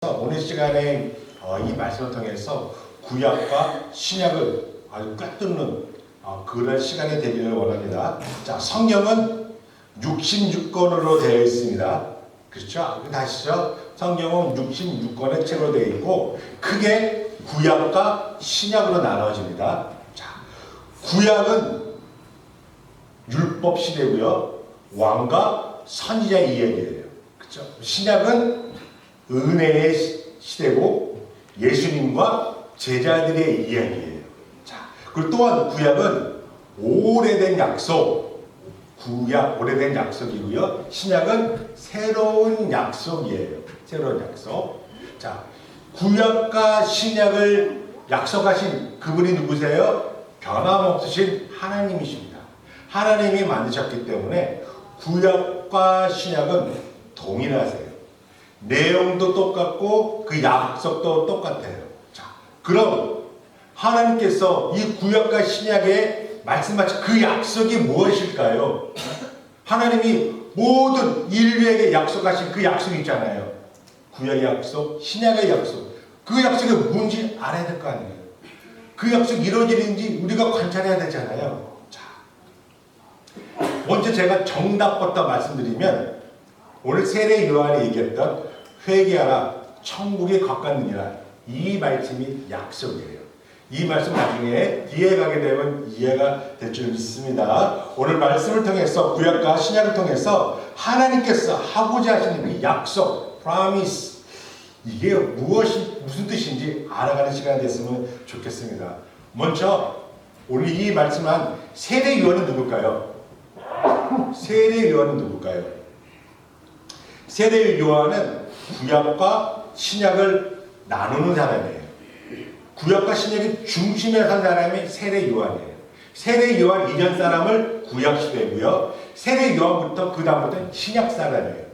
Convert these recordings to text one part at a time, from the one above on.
오늘 시간에 이 말씀을 통해서 구약과 신약을 아주 꿰뚫는 그런 시간이 되기를 원합니다. 자, 성경은 66권으로 되어 있습니다. 그렇죠? 다시죠? 성경은 66권의 책으로 되어 있고 크게 구약과 신약으로 나눠집니다. 자, 구약은 율법 시대고요. 왕과 선지자의 이야기예요. 그렇죠? 신약은 은혜의 시대고 예수님과 제자들의 이야기예요. 자, 그리고 또한 구약은 오래된 약속, 구약 오래된 약속이고요. 신약은 새로운 약속이에요. 새로운 약속. 자, 구약과 신약을 약속하신 그분이 누구세요? 변함없으신 하나님이십니다. 하나님이 만드셨기 때문에 구약과 신약은 동일하세요. 내용도 똑같고 그 약속도 똑같아요. 자, 그럼 하나님께서 이 구약과 신약에 말씀하신 그 약속이 무엇일까요? 하나님이 모든 인류에게 약속하신 그 약속이 있잖아요. 구약의 약속, 신약의 약속. 그 약속이 뭔지 알아야 될 거 아니에요. 그 약속이 이루어지는지 우리가 관찰해야 되잖아요. 자, 먼저 제가 정답부터 말씀드리면 오늘 세례 요한이 얘기했던 회개하라 천국이 가깝느니라 이 말씀이 약속이에요. 이 말씀 나중에 뒤에 가게 되면 이해가 될 줄 믿습니다. 오늘 말씀을 통해서 구약과 신약을 통해서 하나님께서 하고자 하시는 그 약속, promise 이게 무슨 뜻인지 알아가는 시간이 됐으면 좋겠습니다. 먼저 오늘 이 말씀한 세례 요한은 누굴까요? 세례 요한은 누굴까요? 세례 요한은 구약과 신약을 나누는 사람이에요. 구약과 신약의 중심에 선 사람이 세례 요한이에요. 세례 요한 이전 사람을 구약 시대고요. 세례 요한부터 그 다음부터는 신약 사람이에요.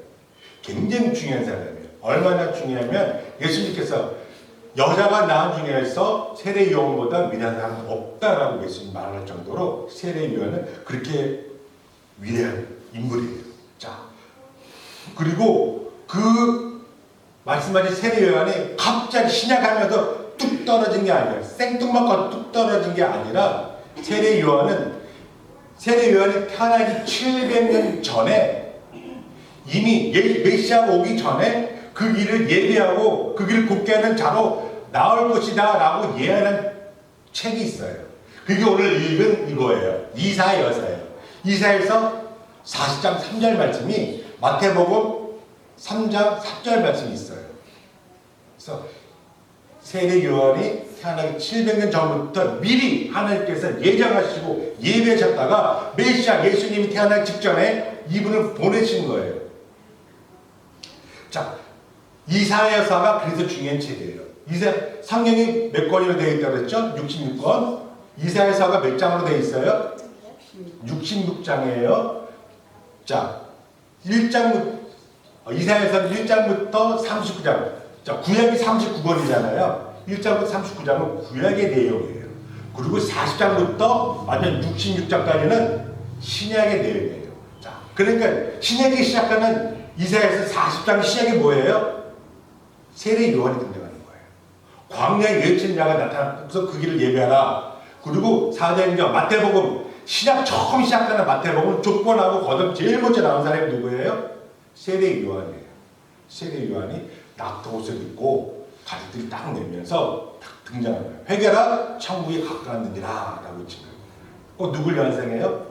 굉장히 중요한 사람이에요. 얼마나 중요하면 예수님께서 여자가 낳은 중에서 세례 요한보다 위대한 사람은 없다라고 예수님 말할 정도로 세례 요한은 그렇게 위대한 인물이에요. 자, 그리고 그 말씀하신 세례 요한이 갑자기 신약하면서 뚝 떨어진 게 아니라 생뚱맞고 뚝 떨어진 게 아니라 세례 요한이 태어나기 700년 전에 이미 메시아가 오기 전에 그 길을 예비하고 그 길을 굳게 하는 자로 나올 것이다 라고 예언한 책이 있어요. 그게 오늘 읽은 이거예요. 이사야서예요. 이사야서 40장 3절 말씀이 마태복음 3장 4절 말씀이 있어요. 그래서 세례 요한이 태어나기 700년 전부터 미리 하나님께서 예정하시고 예배하셨다가 메시아 예수님이 태어나기 직전에 이분을 보내신 거예요. 자, 이사야서가 그래서 중요한 책이에요. 성경이 몇 권으로 되어 있다고 그랬죠? 66권. 이사야서가 몇 장으로 되어 있어요? 66장이에요. 자, 이사야서는 1장부터 39장. 자, 구약이 39권이잖아요. 1장부터 39장은 구약의 내용이에요. 그리고 40장부터 완전 66장까지는 신약의 내용이에요. 자, 그러니까 신약이 시작하는 이사야서 40장 시작이 뭐예요? 세례 요한이 등장하는 거예요. 광야에 외친 자가 나타나서 그 길을 예배하라. 그리고 4장이죠. 마태복음. 신약 처음 시작하는 마태복음 족본하고 거듭 제일 먼저 나온 사람이 누구예요? 세례 요한이에요. 세례 요한이 낙타옷을 입고 가지들이 딱 내면서 딱 등장하는 거예요. 회개라 천국이 가까웠느니라 라고 지금 누굴 연상해요?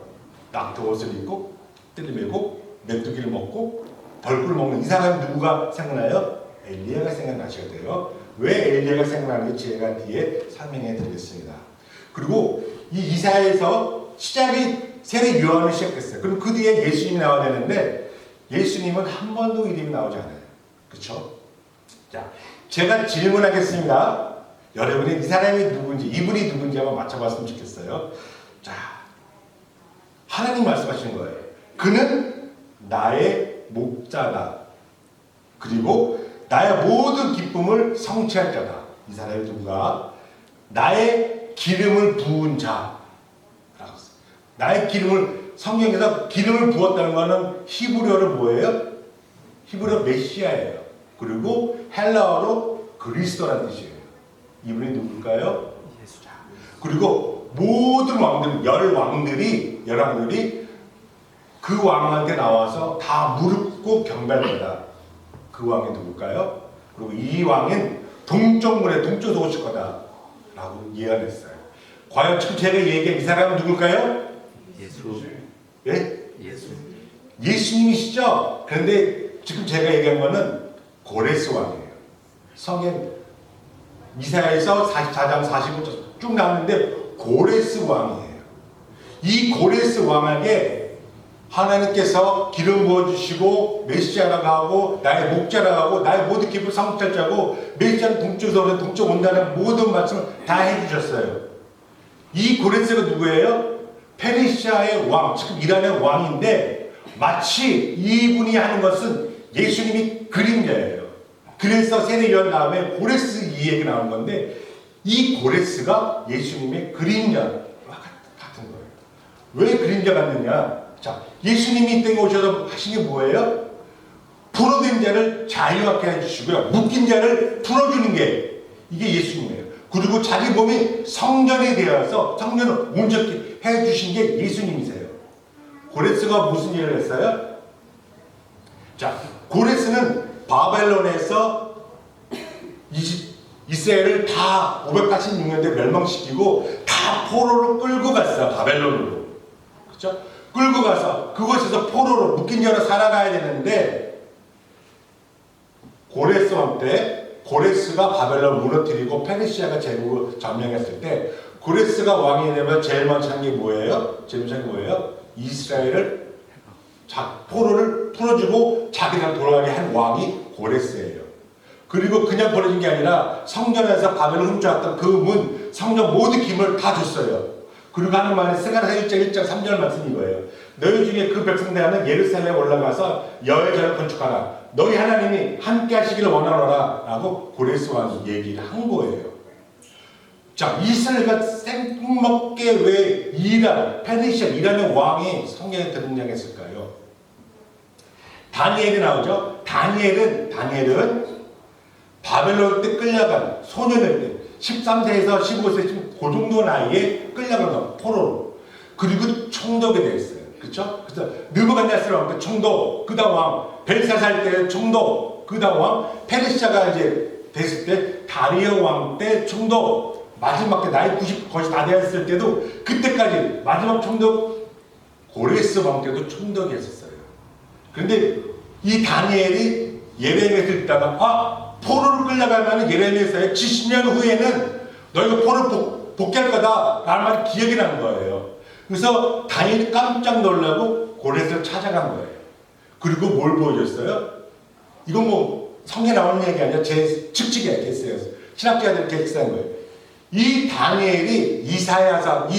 낙타옷을 입고 띠를 메고 메뚜기를 먹고 벌꿀을 먹는 이 사람이 누구가 생각나요? 엘리야가 생각나셔야 돼요. 왜 엘리야가 생각나는지 제가 뒤에 설명해 드리겠습니다. 그리고 이 이사야에서 시작이 세례 요한을 시작했어요. 그럼 그 뒤에 예수님이 나와야 되는데 예수님은 한 번도 이름이 나오지 않아요. 그렇죠? 자, 제가 질문하겠습니다. 여러분이 이 사람이 누군지, 이분이 누군지 한번 맞춰봤으면 좋겠어요. 자, 하나님 말씀하시는 거예요. 그는 나의 목자다. 그리고 나의 모든 기쁨을 성취할 자다. 이 사람이 누구가? 나의 기름을 부은 자. 나의 기름을, 성경에서 기름을 부었다는 것은 히브리어로 뭐예요? 히브리어 메시아예요. 그리고 헬라어로 그리스도라는 뜻이에요. 이분이 누굴까요? 예수자. 그리고 모든 왕들, 열왕들이 그 왕한테 나와서 다 무릎 꿇고 경배합니다. 그 왕이 누굴까요? 그리고 이 왕은 동쪽문에 동쪽에서 오실 거다 라고 예언했어요. 과연 지금 제가 얘기한 이 사람은 누굴까요? 예수. 예? 예수. 예수님이시죠? 그런데 지금 제가 얘기한 거는 고레스 왕이에요. 성경 이사야에서 44장 45절 쭉 나오는데 고레스 왕이에요. 이 고레스 왕에게 하나님께서 기름 부어주시고 메시아라고 하고 나의 목자라고 하고 나의 모든 기쁨 성찰자고 메시아는 동쪽에서 동쪽 온다는 모든 말씀을 다 해주셨어요. 이 고레스가 누구예요? 페르시아의 왕, 지금 이란의 왕인데 마치 이분이 하는 것은 예수님이 그림자예요. 그래서 세례 요한 다음에 고레스 이 얘기 나온 건데 이 고레스가 예수님의 그림자와 같은 거예요. 왜 그림자 같느냐? 자, 예수님이 이 땅에 오셔서 하신 게 뭐예요? 포로된 자를 자유하게 해주시고요. 묶인 자를 풀어주는 게 이게 예수님이에요. 그리고 자기 몸이 성전이 되어서 성전을 온전히 해주신 게 예수님이세요. 고레스가 무슨 일을 했어요? 자, 고레스는 바벨론에서 이스라엘을 다 586년대 멸망시키고 다 포로로 끌고 갔어요. 바벨론으로. 그렇죠? 끌고 가서 그곳에서 포로로 묶인 자로 살아가야 되는데 고레스 왕 때 고레스가 바벨론 무너뜨리고 페르시아가 제국을 점령했을 때 고레스가 왕이 되면 제일 먼저 한 게 뭐예요? 제일 먼저 한 게 뭐예요? 이스라엘을 포로를 풀어주고 자기랑 돌아가게 한 왕이 고레스예요. 그리고 그냥 보내준 게 아니라 성전에서 바벨론 훔쳐왔던 그 문, 성전 모든 기물을 다 줬어요. 그리고 하는 말이 스가랴 1장 3절 말씀이 이거예요. 너희 중에 그 백성들 하는 예루살렘에 올라가서 여호와를 건축하라. 너희 하나님이 함께 하시기를 원하노라 라고 고레스 왕이 얘기를 한 거예요. 자, 이스라엘과 생먹게 왜 페르시아, 이란의 왕이 성경에 등장했을까요? 다니엘이 나오죠. 다니엘은 바벨론 때 끌려간 소년일 때 13세에서 15세 지금 그 정도 나이에 끌려간 거 포로로. 그리고 총독이 되었어요. 그렇죠? 그래서 느부갓네살 왕 때 총독, 그다음 왕 벨사살 때 총독, 그다음 왕 페르시아가 이제 됐을 때 다리오 왕 때 총독, 마지막 때 나이 90 거의 다 되었을 때도 그때까지 마지막 총독 고레스 왕 때도 총독이 했었어요. 그런데 이 다니엘이 예레미야에서 있다가 포로를 끌려가면 예레미야에서의 70년 후에는 너희가 포로를 복귀할 거다 라는 말이 기억이 나는 거예요. 그래서 다니엘이 깜짝 놀라고 고레스를 찾아간 거예요. 그리고 뭘 보여줬어요? 이건 뭐 성에 나오는 얘기 아니라 제 측직이야, 개스예요. 신학자들 개스한 거예요. 이 다니엘이 이사야서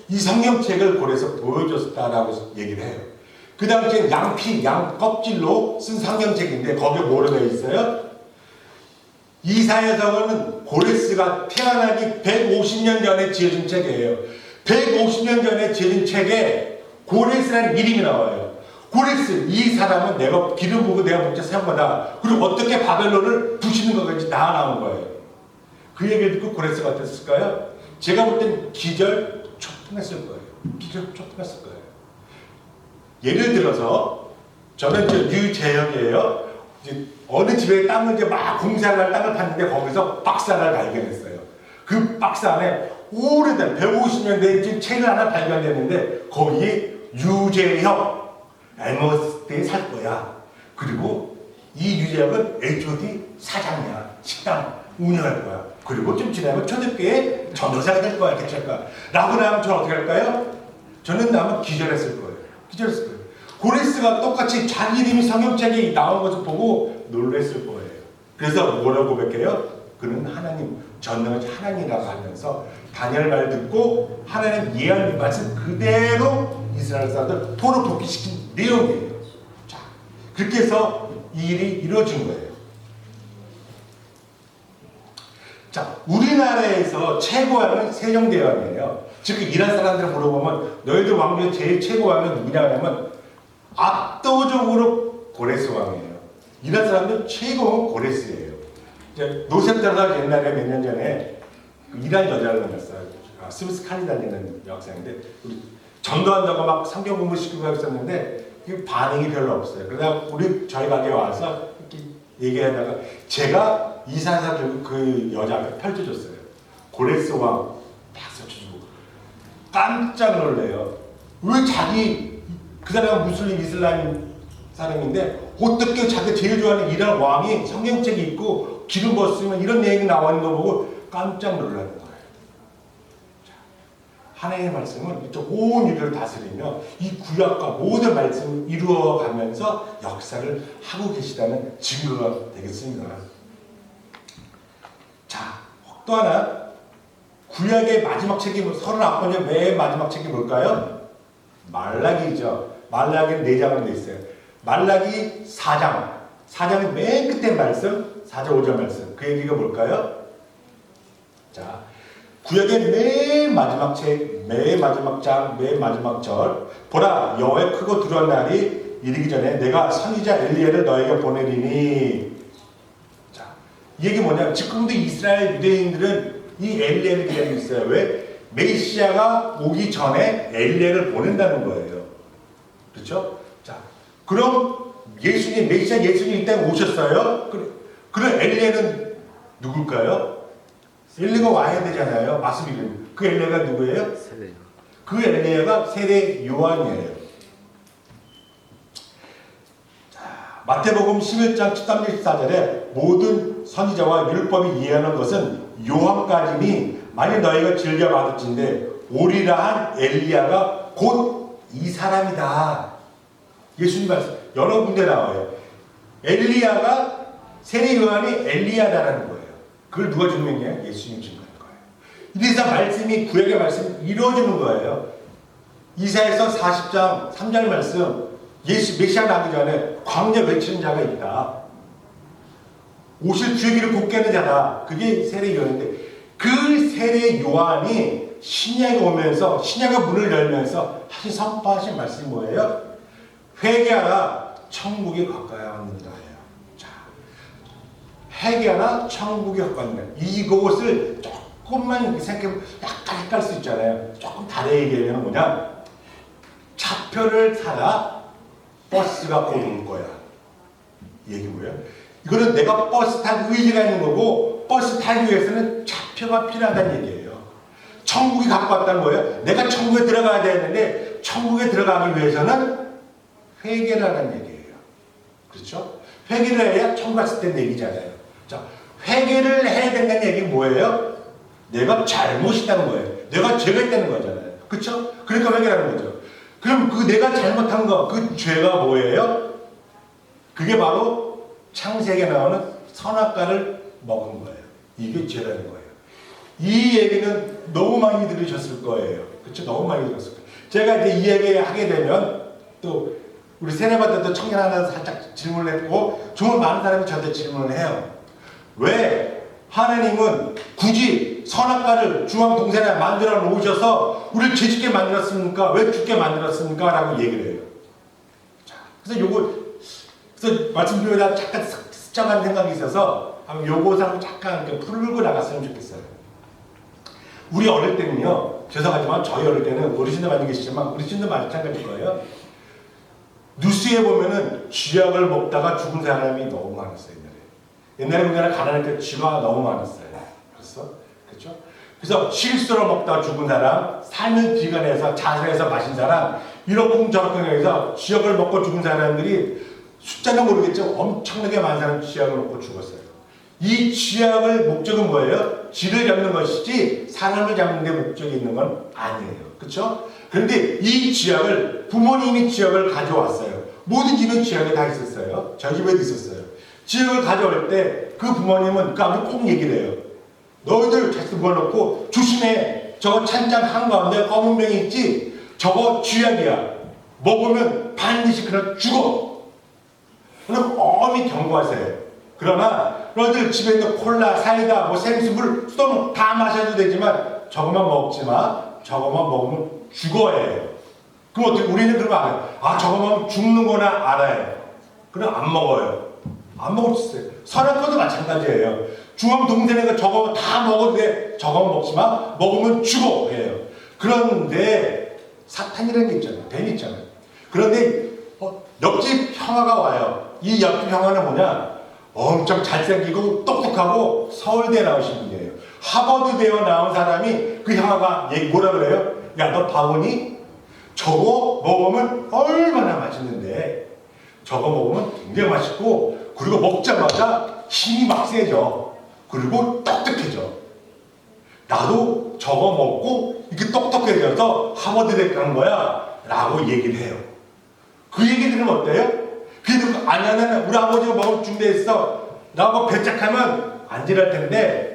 이 성경책을 고려해서 보여줬다라고 얘기를 해요. 그 당시에 양 껍질로 쓴 성경책인데 거기에 뭐로 되어 있어요? 이사야서는 고레스가 태어나기 150년 전에 지어진 책이에요. 150년 전에 지어진 책에 고레스라는 이름이 나와요. 고레스, 이 사람은 내가 기름 부고 내가 목자 세운 거다. 그리고 어떻게 바벨론을 부시는 것까지 다 나온 거예요. 그 얘기를 듣고 고레스가 어땠을까요? 제가 볼 땐 기절 초풍했을 거예요. 기절 초풍했을 거예요. 예를 들어서 저는 유재혁이에요. 어느 집에 땅을 이제 막 공사를 할 땅을 팠는데 거기서 박스 하나를 발견했어요. 그 박스 안에 오래된 150년 된 책을 하나 발견됐는데 거기에 유재혁 엘머스트에 살 거야. 그리고 이 유재혁은 HOD 사장이야. 식당 운영할 거야. 그리고 좀 지나면 초대교회 전도사가 될 거야. 이렇게 할 거야. 라고 나면 저는 어떻게 할까요? 저는 아마 기절했을 거예요. 기절했을 거예요. 고레스가 똑같이 자기 이름이 성경책에 나온 것을 보고 놀랐을 거예요. 그래서 뭐라고 고백해요? 그는 하나님, 전능하신 하나님이라고 하면서 다니엘 말 듣고 하나님 예언의 말씀 그대로 이스라엘 사람들 포로 복귀시킨 내용이에요. 자, 그렇게 해서 이 일이 이루어진 거예요. 자, 우리나라에서 최고왕은 세종대왕이에요. 즉 이란 사람들 물어보면 너희들 왕 중에 제일 최고왕은 누구냐 하면 압도적으로 고레스 왕이에요. 이란 사람들 최고왕은 고레스예요. 이제 노셉터가 옛날에 몇 년 전에 이란 여자를 만났어요. 스미스 칼리단이라는 여학생인데 우리 전도한다고 막 성경 공부 시키고 있었는데 반응이 별로 없어요. 그러다 저희 가게에 와서 이렇게 얘기하다가 제가 이사사 그 여자 앞에 펼쳐줬어요. 고레스 왕 딱 써주고 깜짝 놀래요. 왜 자기 그 사람은 무슬림 이슬람 사람인데 어떻게 자기가 제일 좋아하는 이란 왕이 성경책이 있고 기름 부었으면 이런 내용이 나오는 거 보고 깜짝 놀라는 거예요. 하나님의 말씀은 이쪽 온 인류를 다스리며 이 구약과 모든 말씀을 이루어가면서 역사를 하고 계시다는 증거가 되겠습니다. 자, 또 하나 구약의 마지막 책이 39년 맨 마지막 책이 뭘까요? 말라기죠. 말라기는 4장으로 되어 있어요. 말라기 4장. 4장의 맨 끝에 말씀, 4절 5절 말씀. 그 얘기가 뭘까요? 자, 구약의 맨 마지막 책, 맨 마지막 장, 맨 마지막 절. 보라, 여호와의 크고 두려운 날이 이르기 전에 내가 선지자 엘리야를 너에게 보내리니. 자, 이 얘기 뭐냐? 지금도 이스라엘 유대인들은 이 엘리야를 기다리고 있어요. 왜? 메시아가 오기 전에 엘리야를 보낸다는 거예요. 그렇죠? 자, 그럼 예수님, 메시아 예수님 일단 오셨어요. 그럼 엘리야는 누굴까요? 엘리야가 와야 되잖아요. 마스비는. 그 엘리야가 누구예요? 세례요. 그 엘리야가 세례 요한이에요. 자, 마태복음 11장 13절 14절에 모든 선지자와 율법이 이해하는 것은 요한까지니 만일 너희가 즐겨 받을진데 오리라 한 엘리야가 곧 이 사람이다. 예수님 말씀 여러 군데 나와요. 엘리야가 세례 요한이 엘리야다라는 거예요. 그걸 누가 증명해요? 예수님 증명하는 거예요. 이래서 말씀이 구약의 말씀이 이루어지는 거예요. 이사야서 40장 3절 말씀 메시아 나기 전에 광야 외치는 자가 있다. 오실 주의 길을 곱게 하는 자다. 그게 세례 요한인데 그 세례 요한이 신약에 오면서 신약의 문을 열면서 하신 선포하신 말씀이 뭐예요? 회개하라 천국이 가까이 왔느니라. 자, 회개하라 천국이 가까이 왔느니라. 이것을 조금만 생각해보면 약간 헷갈릴 수 있잖아요. 조금 다르게 얘기하면 뭐냐? 차표를 사라 버스가 곧 올 거야. 이 얘기 뭐예요? 이거는 내가 버스 탈 의지가 있는 거고 버스 타기 위해서는 차표가 필요하다는 얘기예요. 천국이 갖고 왔다는 거예요. 내가 천국에 들어가야 되는데 천국에 들어가기 위해서는 회개를 하라는 얘기예요. 그렇죠? 회개를 해야 천국 갔을 때 얘기잖아요. 자, 회개를 해야 된다는 얘기는 뭐예요? 내가 잘못이 있다는 거예요. 내가 죄가 있다는 거잖아요. 그렇죠? 그러니까 회개하는 거죠. 그럼 그 내가 잘못한 거, 그 죄가 뭐예요? 그게 바로 창세기에 나오는 선악과를 먹은 거예요. 이게 죄라는 거예요. 이 얘기는 너무 많이 들으셨을 거예요. 그렇죠? 너무 많이 들었을 거예요. 제가 이제 이 얘기 하게 되면 또 우리 세례받을 때 청년 하나 살짝 질문을 했고 정말 많은 사람이 저한테 질문을 해요. 왜 하나님은 굳이 선악과를 중앙 동산에 만들어 놓으셔서 우리를 죄짓게 만들었습니까? 왜 죽게 만들었습니까? 라고 얘기를 해요. 자, 그래서 말씀드리다 잠깐 스쳐간 생각이 있어서 한번 요것을 한번 잠깐 풀고 나갔으면 좋겠어요. 우리 어릴 때는요, 죄송하지만 저희 어릴 때는 어르신들 많이 계시지만 어르신들 마찬가지일 거예요. 뉴스에 보면은 쥐약을 먹다가 죽은 사람이 너무 많았어요. 옛날에 우리나라 가난할 때 쥐가 너무 많았어요. 그렇죠? 그래서 실수로 먹다가 죽은 사람, 삶을 비관해서 자살해서 마신 사람, 이러쿵저러쿵 해서 쥐약을 먹고 죽은 사람들이 숫자는 모르겠지만 엄청나게 많은 사람이 쥐약을 먹고 죽었어요. 이 쥐약의 목적은 뭐예요? 쥐를 잡는 것이지 사람을 잡는 데 목적이 있는 건 아니에요. 그렇죠? 그런데 이 쥐약을 부모님이 쥐약을 가져왔어요. 모든 집에 쥐약이 다 있었어요. 저희 집에도 있었어요. 쥐약을 가져올 때 그 부모님은 그 아버지 꼭 얘기를 해요. 너희들 자식 모아놓고 조심해. 저거 찬장 한가운데 검은 병이 있지? 저거 쥐약이야. 먹으면 반드시 그냥 죽어. 그럼 엄히 경고하세요. 그러나 너희들 집에 있는 콜라, 사이다, 생수물, 수돗물 다 마셔도 되지만 저것만 먹지 마. 저것만 먹으면 죽어야 해요. 그럼 어떻게 우리는 그러면 알아요. 아, 저것만 먹으면 죽는 거나 알아요. 그럼 안 먹어요. 안 먹을 수 있어요. 선악과도 마찬가지예요. 중앙 동생애가 저거 다 먹어도 돼. 저거 먹지 마. 먹으면 죽어. 해요. 그런데 사탄이라는 게 있잖아요. 뱀이 있잖아요. 그런데 옆집 형아가 와요. 이 옆집 형아는 뭐냐? 엄청 잘생기고 똑똑하고 서울대 나오신 분이에요. 하버드대에 나온 사람이 그 형아가 뭐라 그래요? 야, 너 바보니? 저거 먹으면 얼마나 맛있는데 저거 먹으면 굉장히 맛있고 그리고 먹자마자 힘이 막 세져. 그리고 똑똑해져. 나도 저거 먹고 이렇게 똑똑해져서 하버드대 간 거야 라고 얘기를 해요. 그 얘기 들으면 어때요? 그래도 아니야 우리 아버지가 먹을 준비했어 라고 배척하면 안 지날 텐데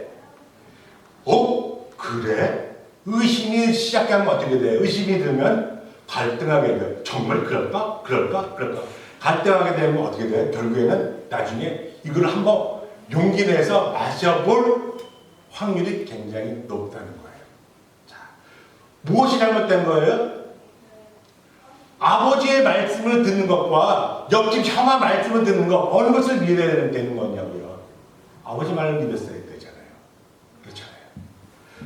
그래? 의심이 시작하면 어떻게 돼? 의심이 들면 갈등하게 돼요. 정말 그럴까? 그럴까? 그럴까? 갈등하게 되면 어떻게 돼? 결국에는 나중에 이걸 한번 용기 내서 마셔볼 확률이 굉장히 높다는 거예요. 자, 무엇이 잘못된 거예요? 아버지의 말씀을 듣는 것과 옆집 형아 말씀을 듣는 것 어느 것을 믿어야 되는 거냐고요. 아버지 말을 믿었어야 되잖아요. 그렇잖아요.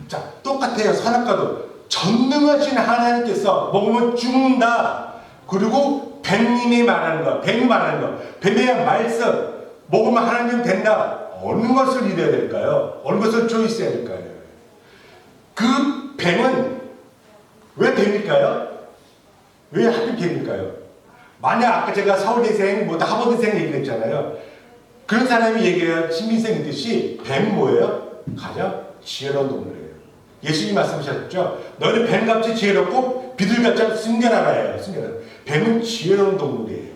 자, 똑같아요. 선악과도 전능하신 하나님께서 먹으면 죽는다. 그리고 뱀님이 말하는 거, 뱀이 말하는 거, 뱀의 말씀 먹으면 하나님 된다. 어느 것을 믿어야 될까요? 어느 것을 조이스해야 될까요? 그 뱀은 왜 뱀일까요? 왜 하필 뱀일까요? 만약 아까 제가 서울대생, 하버드생 얘기했잖아요. 그런 사람이 얘기해요. 신민생 있듯이 뱀 뭐예요? 가장 지혜로운 동물이에요. 예수님이 말씀하셨죠. 너는 뱀같이 지혜롭고 비둘기같이 순결하라예요. 순결하라. 뱀은 지혜로운 동물이에요.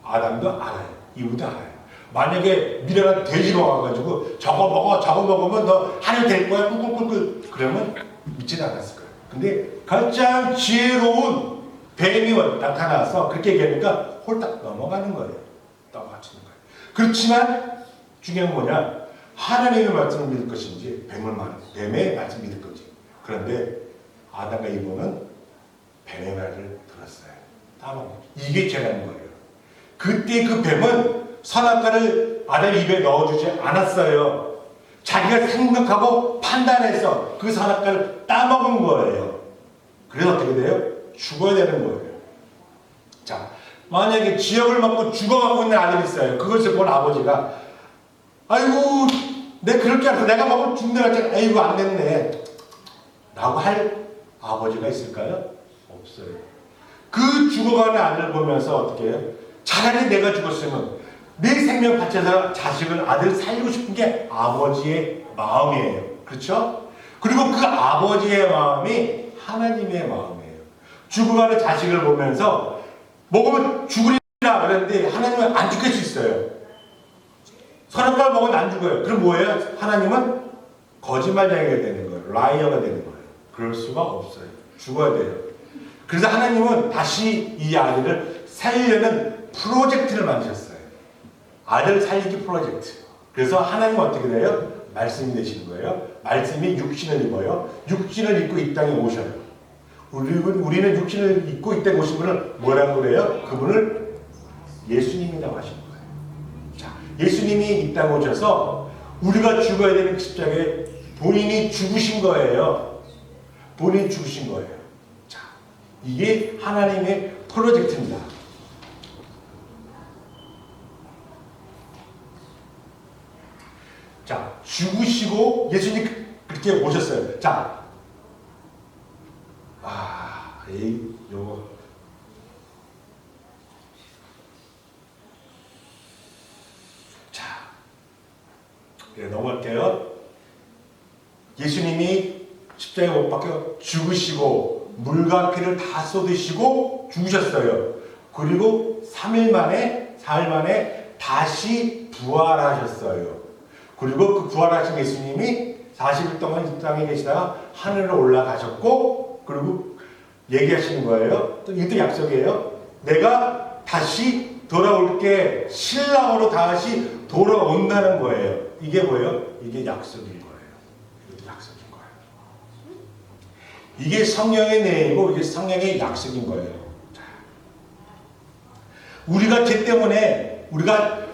아담도 알아요. 이브도 알아요. 만약에 미련한 돼지가 와가지고 저거 먹으면 너 하늘 될 거야 꿀꿀꿀꿀 그러면 믿지 않았을 거예요. 근데 가장 지혜로운 뱀이 나타나서 그렇게 얘기하니까 홀딱 넘어가는 거예요. 넘어가는 거예요. 그렇지만 중요한 건 뭐냐? 하나님의 말씀을 믿을 것인지 뱀의 말씀을 믿을 건지. 그런데 아담과 이브는 뱀의 말을 들었어요. 이게 죄라는 거예요. 그때 그 뱀은 선악과를 아담 입에 넣어주지 않았어요. 자기가 생각하고 판단해서 그 선악과를 따먹은 거예요. 그래서 어떻게 돼요? 죽어야 되는 거예요. 자, 만약에 지역을 먹고 죽어가고 있는 아들이 있어요. 그것을 본 아버지가 아이고 내 그럴 줄 알았어. 내가 먹으면 죽는다 했잖아. 아이고 안 됐네 라고 할 아버지가 있을까요? 없어요. 그 죽어가는 아들을 보면서 어떻게 해요? 차라리 내가 죽었으면 내 생명 바쳐서 자식을 아들 살리고 싶은 게 아버지의 마음이에요. 그렇죠? 그리고 그 아버지의 마음이 하나님의 마음이에요. 죽어가는 자식을 보면서 먹으면 죽으리라 그랬는데 하나님은 안 죽일 수 있어요. 선악과를 먹으면 안 죽어요. 그럼 뭐예요? 하나님은 거짓말쟁이가 되는 거예요. 라이어가 되는 거예요. 그럴 수가 없어요. 죽어야 돼요. 그래서 하나님은 다시 이 아들을 살리려는 프로젝트를 만드셨어요. 아들 살리기 프로젝트. 그래서 하나님은 어떻게 돼요? 말씀이 되시는 거예요. 말씀이 육신을 입어요. 육신을 입고 이 땅에 오셔요. 우리는 육신을 입고 이 땅에 오신 분을 뭐라고 그래요? 그분을 예수님이라고 하시는 거예요. 자, 예수님이 이 땅에 오셔서 우리가 죽어야 되는 십자가에 본인이 죽으신 거예요. 본인이 죽으신 거예요. 자, 이게 하나님의 프로젝트입니다. 자, 죽으시고 예수님 그렇게 오셨어요. 자, 요거. 자, 넘어갈게요. 예수님이 십자가에 못 박혀 죽으시고 물과 피를 다 쏟으시고 죽으셨어요. 그리고 3일 만에, 4일 만에 다시 부활하셨어요. 그리고 그 부활하신 예수님이 40일 동안 이 땅에 계시다가 하늘로 올라가셨고, 그리고 얘기하시는 거예요. 또 이것도 약속이에요. 내가 다시 돌아올게, 신랑으로 다시 돌아온다는 거예요. 이게 뭐예요? 이게 약속인 거예요. 이것도 약속인 거예요. 이게 성령의 내용이고 이게 성령의 약속인 거예요. 자, 우리가 죄 때문에 우리가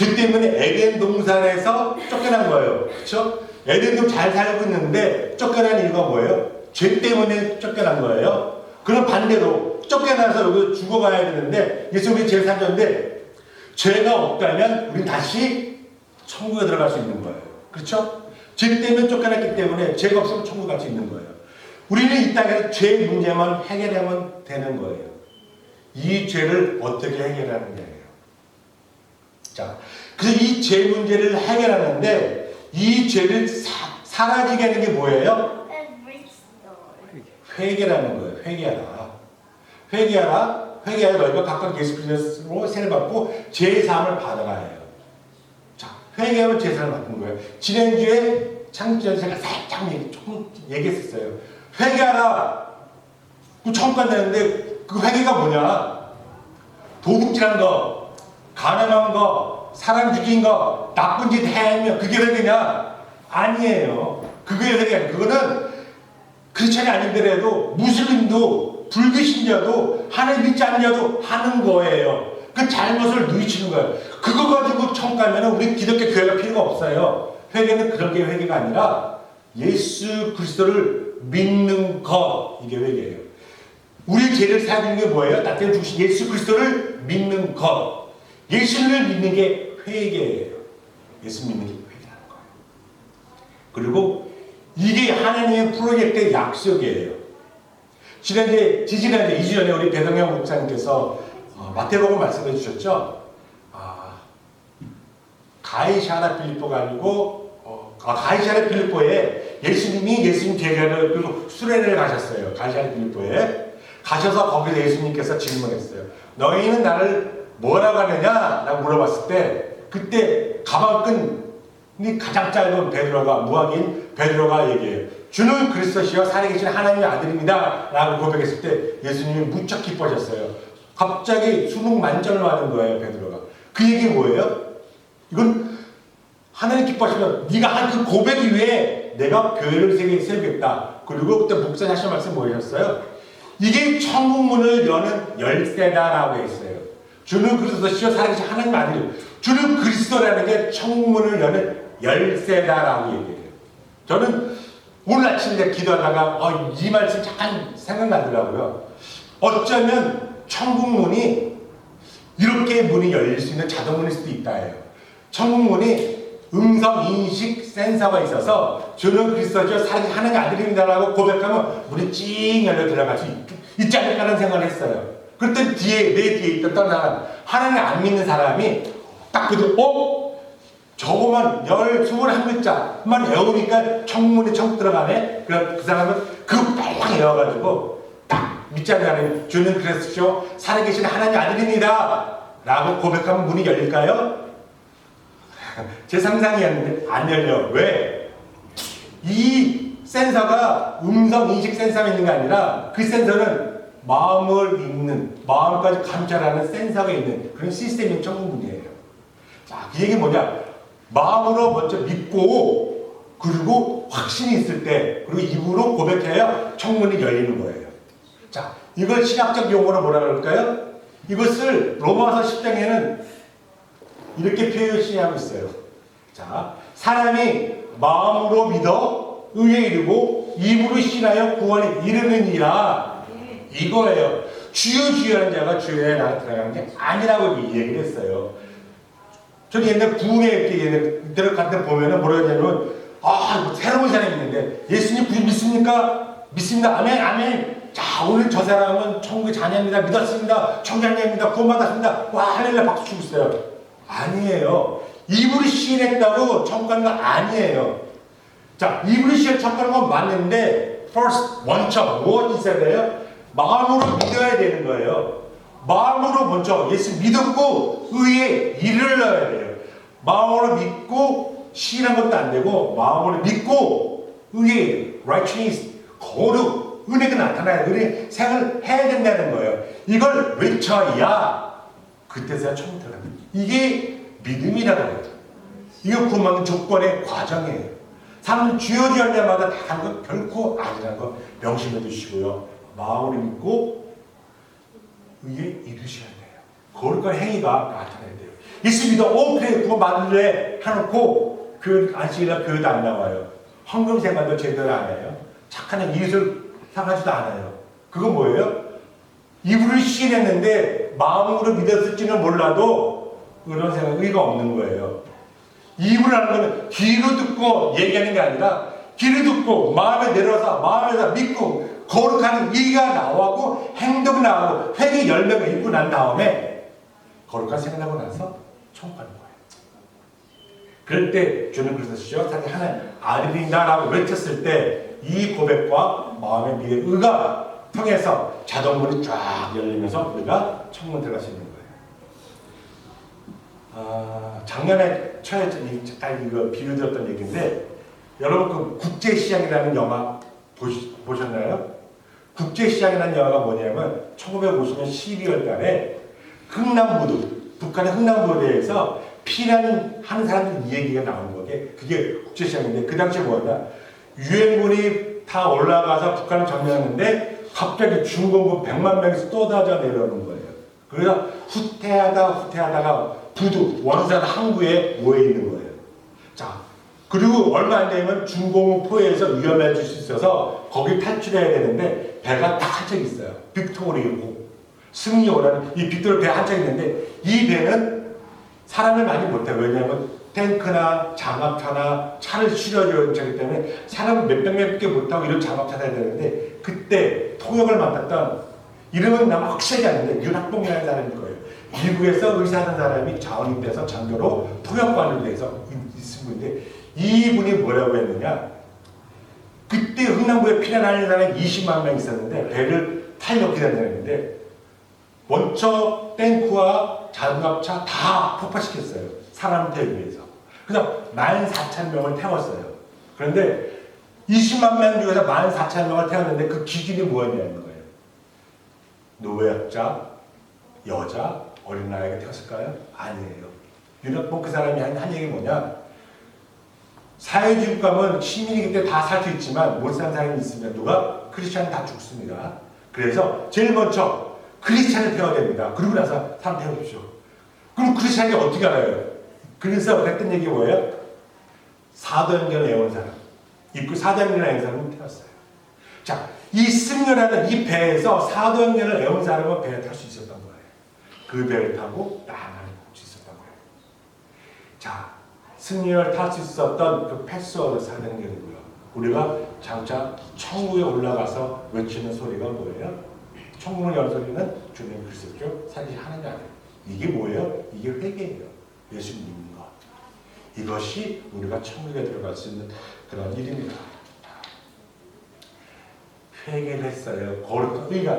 죄 때문에 에덴 동산에서 쫓겨난 거예요. 그렇죠? 에덴도 잘 살고 있는데 쫓겨난 이유가 뭐예요? 죄 때문에 쫓겨난 거예요. 그럼 반대로 쫓겨나서 여기 죽어가야 되는데 예수님이 제일 살렸는데 죄가 없다면 우린 다시 천국에 들어갈 수 있는 거예요. 그렇죠? 죄 때문에 쫓겨났기 때문에 죄가 없으면 천국 갈 수 있는 거예요. 우리는 이 땅에서 죄 문제만 해결하면 되는 거예요. 이 죄를 어떻게 해결하는 거예요? 자, 그래서 이 죄 문제를 해결하는데 이 죄를 사라지게 하는 게 뭐예요? 회개라는 거예요. 회개하라. 회개하라. 회개하라. 너희가 각각 예수 그리스도로 세례 받고 죄 사함을 받아라 해요. 자, 회개하면 죄 사함을 받는 거예요. 지난주에 창조전 제가 살짝 조금 얘기했었어요. 회개하라. 그 천국 간다는데 그 회개가 뭐냐? 도둑질한 거, 가난한 거, 사람 죽인 거, 나쁜 짓 해면 그게 회개냐? 아니에요. 그게 회개야. 그거는 크리스천이 아니더라도 무슬림도 불교 신자도 하나님 믿지 않는 자도 하는 거예요. 그 잘못을 누이치는 거예요. 그거 가지고 천국 가면 우리 기독교 교회가 필요가 없어요. 회개는 그런 게 회개가 아니라 예수 그리스도를 믿는 것, 이게 회개예요. 우리 죄를 사주는 게 뭐예요? 나 때문에 죽으신 예수 그리스도를 믿는 것. 예수를 믿는 게 회개예요. 예수 믿는 게 회개라는 거예요. 그리고 이게 하나님의 프로젝트의 약속이에요. 지난주에 2주 전에 우리 배동영 목사님께서 마태복음 말씀해 주셨죠? 가이사랴 빌립보가 아니고 가이사랴 빌립보에 예수님 제자를 그리고 수련회를 가셨어요. 가이사랴 빌립보에 가셔서 거기서 예수님께서 질문했어요. 너희는 나를 뭐라고 하느냐? 라고 물어봤을 때 그때 가방끈이 가장 짧은 베드로가 무학인 베드로가 얘기해요. 주는 그리스도시여 살아계신 하나님의 아들입니다. 라고 고백했을 때 예수님이 무척 기뻐하셨어요. 갑자기 수능 만점을 받은 거예요. 베드로가. 그 얘기 뭐예요? 이건 하나님 기뻐하시면 네가 한 그 고백 이후에 내가 교회를 세우겠다. 그리고 그때 목사님 하신 말씀 뭐였어요? 이게 천국 문을 여는 열쇠다라고 했어요. 주는 그리스도시여 살아계신 하나님 아들이에요. 주는 그리스도라는 게 천국 문을 여는 열쇠다라고 얘기해요. 저는 오늘 아침에 기도하다가 이 말씀 잠깐 생각나더라고요. 어쩌면 천국 문이 이렇게 문이 열릴 수 있는 자동문일 수도 있다 해요. 천국 문이 음성 인식 센서가 있어서 주는 그리스도시여 살아계신 하나님 아들입니다라고 고백하면 문이 찡 열려 들어갈 수 있지 않을까라는 생각을 했어요. 그때 내 뒤에 있던 하나님 안 믿는 사람이 딱 저거만 21글자만 외우니까 천국문에 천국 들어가네? 그 사람은 그거 빨랑 외워가지고 딱 믿지 않는 사람이 주는 그리스도시여 살아계신 하나님 아들입니다 라고 고백하면 문이 열릴까요? 제 상상이었는데 안 열려. 왜? 이 센서가 음성 인식 센서가 있는 게 아니라 그 센서는 마음을 읽는, 마음까지 감찰하는 센서가 있는 그런 시스템인 천국문이에요. 자, 그 얘기는 뭐냐? 마음으로 먼저 믿고 그리고 확신이 있을 때 그리고 입으로 고백해야 천문이 열리는 거예요. 자, 이걸 신학적 용어로 뭐라 그럴까요? 이것을 로마서 10장에는 이렇게 표시하고 있어요. 자, 사람이 마음으로 믿어 의에 이르고 입으로 신하여 구원에 이르느니라. 이거예요. 주여 주여 하는 자가 주여에 나가 들어가는 게 아니라고 얘기를 했어요. 저는 옛날 구음에 이렇게 들어갈 때 보면은 뭐라 하냐면 새로운 사람이 있는데 예수님 구주 믿습니까? 믿습니다. 아멘 아멘. 자, 오늘 저 사람은 천국의 자녀입니다. 믿었습니다. 청장님입니다. 구원받았습니다. 와, 할렐루야 박수 치고 있어요. 아니에요. 입으로 시인했다고 천국 가는 건 아니에요. 자, 입으로 시인 천국 가는 건 맞는데 first 먼저 무엇이 있어야 돼요? 마음으로 믿어야 되는 거예요. 마음으로 먼저 예수 믿었고 의에 일을 넣어야 돼요. 마음으로 믿고 시인한 것도 안 되고 마음으로 믿고 의에 righteousness 거룩 은혜가 나타나야 은혜 생활을 해야 된다는 거예요. 이걸 외쳐야 그때서야 천국 들어갑니다. 이게 믿음이라고 해요. 이거 구원받는 조건의 과정이에요. 사람은 주여 주여 할 때마다 다 하는 건 결코 아니라는 거 명심해 두시고요. 마음으로 믿고 의에 이루셔야 돼요. 거룩한 행위가 나타나야 돼요. 예수 믿어. 그래 그거 맞을래 해놓고 교회 안식일날 교회도 안 나와요. 헌금 생활도 제대로 안 해요. 착한 이웃을 사랑하지도 않아요. 그건 뭐예요? 입으로 시인했는데 마음으로 믿었을지는 몰라도 그런 생각 의가 없는 거예요. 입으로 하는 거는 귀로 듣고 얘기하는 게 아니라 귀로 듣고 마음에 내려서 마음에서 믿고 거룩한 의가 나오고 행동이 나오고 회개 열매가 있고 난 다음에 거룩한 생각하고 나서 천국 가는 거예요. 그럴 때 주는 그러셨죠. 사실 하나님 아들이다라고 외쳤을 때 이 고백과 마음의 미래 의가 통해서 자동문이 쫙 열리면서 우리가 천국에 들어갈 수 있는 거예요. 작년에 잠깐 이거 비유 드렸던 얘기인데 여러분 그 국제시장이라는 영화 보셨나요? 국제시장이라는 영화가 뭐냐면 1950년 12월 달에 흥남부두 북한의 흥남부두에서 피난하는 사람들 얘기가 나온 거게 그게 국제시장인데 그 당시에 뭐였나 유엔군이 다 올라가서 북한을 점령했는데 갑자기 중공군 100만 명이 쏟아져 내려오는 거예요. 그래서 후퇴하다가 부두 원산 항구에 모여 있는 거예요. 자, 그리고 얼마 안 되면 중공군 포위에서 위험해질 수 있어서 거기 탈출해야 되는데 배가 딱 한 척 있어요. 빅토리고 승리 오라는 이 빅토리 배 한 척 있는데 이 배는 사람을 많이 못 타요. 왜냐하면 탱크나 장갑차나 차를 실어주는 차기 때문에 사람을 몇백 명밖에 못 타고 이런 장갑차 타야 되는데 그때 통역을 맡았던 이름은 나는 확실하지 않는데 윤학봉이라는 사람일 거예요. 미국에서 의사하는 사람이 자원입돼서 장교로 통역관을 돼서 있은 분인데 이분이 뭐라고 했느냐 그때 흥남부에 피난하는 사람이 20만 명 있었는데 배를 타려고 기다리는데 먼저 탱크와 장갑차 다 폭파시켰어요. 사람 태우기 위해서. 그래서 14,000명을 태웠어요. 그런데 20만 명 중에서 14,000명을 태웠는데 그 기준이 뭐였냐는 거예요. 노약자, 여자, 어린아이가 태웠을까요? 아니에요. 윤학봉 그 사람이 한 얘기 뭐냐 사회주의 국가면 시민이기 때문에 다 살 수 있지만 못 사는 사람이 있으면 누가? 크리스찬은 다 죽습니다. 그래서 제일 먼저 크리스찬을 태워야 됩니다. 그러고 나서 사람 태워주십시오. 그럼 크리스찬이 어떻게 알아요? 그래서 했던 얘기 뭐예요? 사도행전을 외운 사람. 입구 사도행전을 외운 사람은 태웠어요. 자, 이 승려라는 이 배에서 사도행전을 외운 사람은 배에 탈 수 있었던 거예요. 그 배를 타고 나만을 볼 수 있었던 거예요. 자, 승려를 탈 수 있었던 그 패스워드 사도행전이고요. 우리가 장차 천국에 올라가서 외치는 소리가 뭐예요? 천국을 연 소리는 주님 그리스도죠. 사실 하는 게 아니에요. 이게 뭐예요? 이게 회개예요. 예수 믿는 것. 이것이 우리가 천국에 들어갈 수 있는 그런 일입니다. 회개를 했어요. 거룩한 의가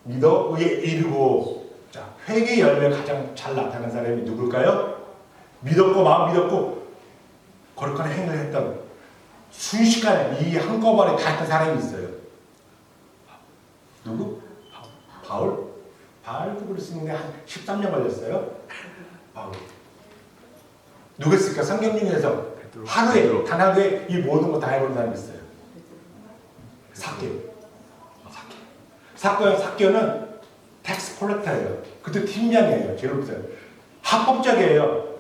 믿어 의에 이르고. 자, 회개 열매 가장 잘 나타나는 사람이 누굴까요? 믿었고 마음 믿었고 거룩한 행위를 했던 순식간에 이 한꺼번에 다 했던 사람이 있어요. 누구? 바울? 바울도 그랬는데 한 13년 걸렸어요. 바울. 누구였을까? 성경 중에서 하루에 단 하루에 이 모든 거 다 해본 사람이 있어요. 사개오는 텍스 콜렉터예요. 그때 팀장이에요. 제일 없어요. 합법적이에요.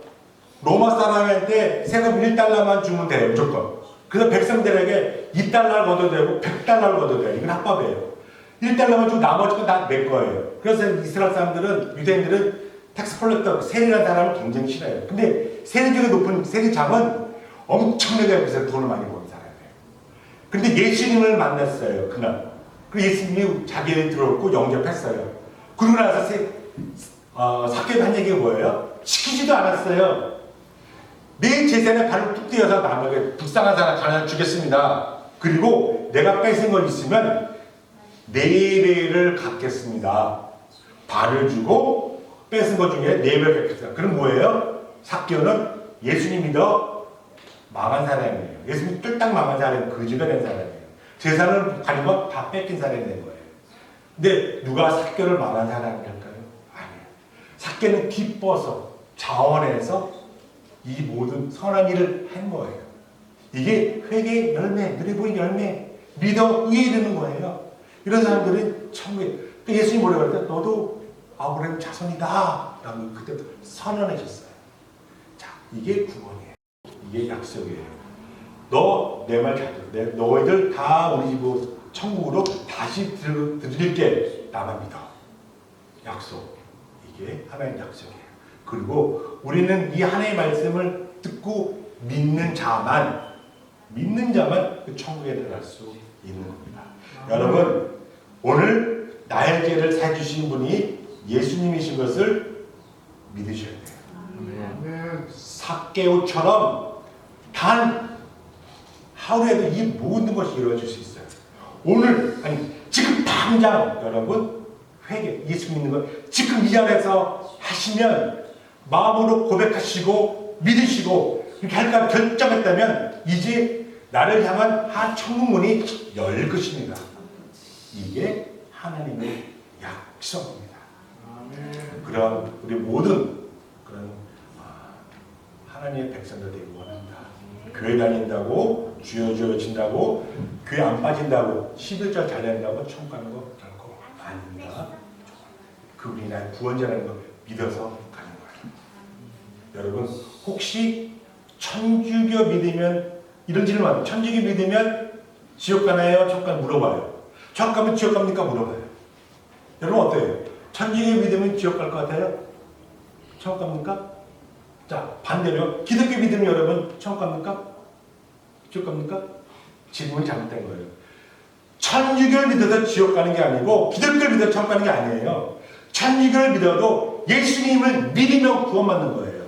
로마 사람한테 세금 1달러만 주면 돼요. 무조건. 그래서 백성들에게 2달러를 걷어도 되고 100달러를 걷어도 돼요. 이건 합법이에요. 1달러만 주고 나머지 건 다 내 거예요. 그래서 이스라엘 사람들은 유대인들은 텍스 콜렉터 세리라는 사람을 굉장히 싫어해요. 근데 세리적이 높은 세리장은 엄청나게 비싸서 돈을 많이 버는 사람이에요. 근데 예수님을 만났어요. 그날. 그 예수님이 자기를 들어오고 영접했어요. 그러고 나서 사개오가 한 얘기가 뭐예요? 시키지도 않았어요. 내 재산에 발을 뚝 떼어서 남에게 불쌍한 사람 하나 주겠습니다. 그리고 내가 뺏은 거 있으면 4배를 갚겠습니다. 반을 주고 뺏은 것 중에 4배를 갚겠습니다. 그럼 뭐예요? 사개오는 예수님 믿어 망한 사람이에요. 예수님 쫄딱 망한 사람이에요. 거지가 된 사람이에요. 재산을 가진 거 다 뺏긴 사람이 된 거예요. 근데 누가 사개오를 망한 사람일까요? 아니에요. 사개오는 기뻐서 자원해서 이 모든 선한 일을 한 거예요. 이게 회개의 열매, 눈에 보이는 열매, 믿어 의에 이르는 거예요. 이런 사람들은 천국에 예수님이 뭐라고 그랬어요? 너도 아브라함 자손이다. 라고 그때 선언하셨어요. 자, 이게 구원이에요. 이게 약속이에요. 너 내 말 잘 들어. 너희들 다 우리 집 천국으로 다시 들릴게. 나만 믿어. 약속. 이게 하나의 약속이에요. 그리고 우리는 이 하나의 말씀을 듣고 믿는 자만 그 천국에 들어갈 수 있는 겁니다. 여러분, 오늘 나의 죄를 사주신 분이 예수님이신 것을 믿으셔야 돼요. 삭개오처럼 단 하루에도 이 모든 것이 이루어질 수 있어요. 오늘, 아니 지금 당장 여러분 회개, 예수 믿는 것 지금 이 자리에서 하시면 마음으로 고백하시고 믿으시고 이렇게 할까 결정했다면 이제 나를 향한 천국문이 열 것입니다. 이게 하나님의 약속입니다. 그런 우리 모든 그런 하나님의 백성들 되기 원합니다. 교회 다닌다고 주여 주여 친다고 교회 안 빠진다고 11절 잘 된다고 천국 가는 거 결코 아닙니다. 그분이 나의 구원자라는 걸 믿어서 가는 거예요. 여러분, 혹시 천주교 믿으면 이런 질문, 천주교 믿으면 지옥 가나요? 천국 가나요? 물어봐요. 천국 가면 지옥 갑니까? 물어봐요. 여러분 어때요? 천주교 믿으면 지옥 갈 것 같아요? 천국 갑니까? 자, 반대로 기독교 믿으면 여러분 천국 갑니까? 지옥 갑니까? 질문이 잘못된 거예요. 천주교를 믿어서 지옥 가는 게 아니고 기독교를 믿어서 천국 가는 게 아니에요. 천주교를 믿어도 예수님을 믿으면 구원받는 거예요.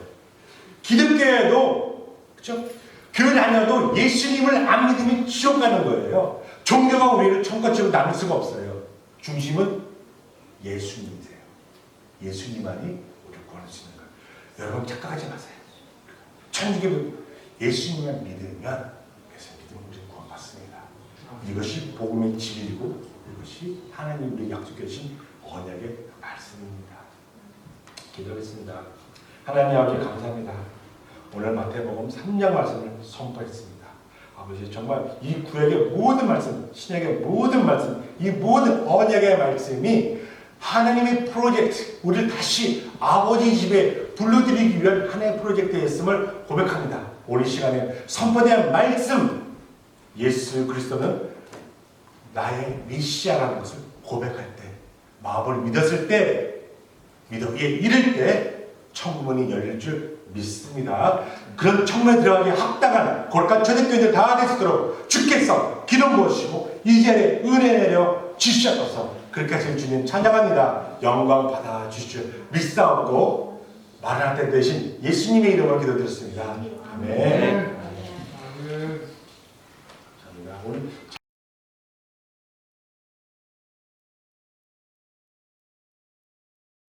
기독교에도 그렇죠? 교회 다녀도 예수님을 안 믿으면 지옥 가는 거예요. 종교가 우리를 천국과 지옥 나눌 수가 없어요. 중심은 예수님이세요. 예수님만이 우리를 구원할 수 있는 거예요. 여러분 착각하지 마세요. 천주교 예수님만 믿으면 우리는 구원받습니다. 이것이 복음의 진리이고 이것이 하나님 우리 약속해 주신 언약의 말씀입니다. 기도하겠습니다. 하나님 아버지 감사합니다. 오늘 마태복음 3장 말씀을 선포했습니다. 아버지 정말 이 구약의 모든 말씀, 신약의 모든 말씀, 이 모든 언약의 말씀이 하나님의 프로젝트, 우리를 다시 아버지 집에 불러들이기 위한 하나의 프로젝트였음을 고백합니다. 오늘 시간에 선포된 말씀, 예수 그리스도는 나의 메시아라는 것을 고백할 때, 마음을 믿었을 때, 믿어 이를 때 천국문이 열릴 줄 믿습니다. 그런 천국에 들어가기 합당한 거룩한 초대교인들 다 되시도록 주께서 기름 부으시고 이 자리에 은혜 내려 주시옵소서. 그렇게 하신 주님 찬양합니다. 영광 받아 주시오. 믿사옵고 마라나타 되신 예수님의 이름으로 기도드렸습니다. 아멘.